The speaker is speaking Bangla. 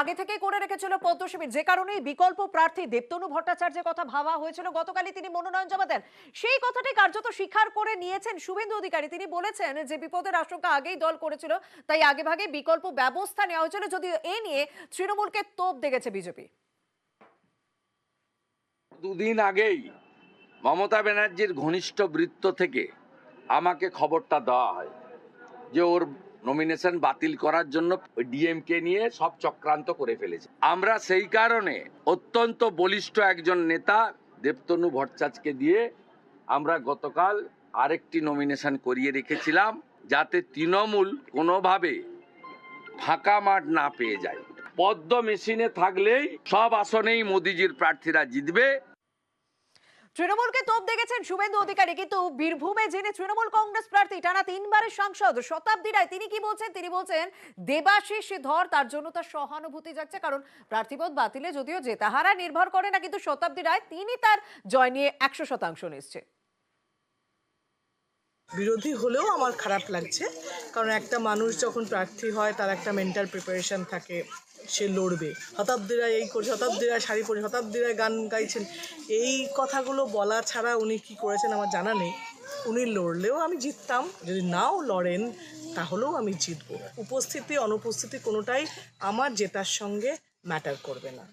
আগে থেকে করে রেখেছিল পদ্ম শিবির, যে কারণে বিকল্প প্রার্থী দেবতনু ভট্টাচার্যের কথা ভাবা হয়েছিল। গতকালই তিনি মনোনয়ন জমা দেন, সেই কথাটাই কার্যত স্বীকার করে নিয়েছেন শুভেন্দু অধিকারী। তিনি বলেছেন যে বিপদের আশঙ্কা আগেই দল করেছিল, তাই আগেভাগে বিকল্প ব্যবস্থা নেওয়া হয়েছিল। যদিও এ নিয়ে তৃণমূলকে তোপ দেখেছে বিজেপি। দুদিন আগেই মমতা ব্যানার্জির ঘনিষ্ঠ বৃত্ত থেকে আমাকে খবরটা দেওয়া হয় যে ওর নমিনেশন বাতিল করার জন্য ডিএমকে নিয়ে সব চক্রান্ত করে ফেলেছে। আমরা সেই কারণে অত্যন্ত বলিষ্ঠ একজন নেতা দেবতনু ভট্টাচার্যকে দিয়ে আমরা গতকাল আরেকটি নমিনেশন করিয়ে রেখেছিলাম, যাতে তৃণমূল কোনোভাবে ফাঁকা মাঠ না পেয়ে যায়। পদ্ম মেশিনে থাকলেই সব আসনেই মোদিজির প্রার্থীরা জিতবে। তৃণমূলকে তোপ দেখেছেন শুভেন্দু অধিকারী, কিন্তু বীরভূমে যিনি তৃণমূল কংগ্রেস প্রার্থী, টানা 3বারের সাংসদ শতাব্দী রায়, তিনি কি বলছেন? তিনি বলছেন দেবাশিস ধর, তার জন্য তার সহানুভূতি যাচ্ছে। কারণ প্রার্থীপদ বাতিলে যদিও জেতাহারা নির্ভর করে না, কিন্তু শতাব্দী রায় তিনি তার জয় নিয়ে 100% নিশ্চিত। বিরোধী হলেও আমার খারাপ লাগছে, কারণ একটা মানুষ যখন প্রার্থী হয় তার একটা মেন্টাল প্রিপারেশন থাকে, সে লড়বে। শতাব্দীরা এই করছে, শতাব্দীরা শাড়ি পরে, শতাব্দীরা গান গাইছেন, এই কথাগুলো বলা ছাড়া উনি কি করেছেন আমার জানা নেই। উনি লড়লেও আমি জিততাম, যদি নাও লড়েন তাহলেও আমি জিতব। উপস্থিতি অনুপস্থিতি কোনোটাই আমার জেতার সঙ্গে ম্যাটার করবে না।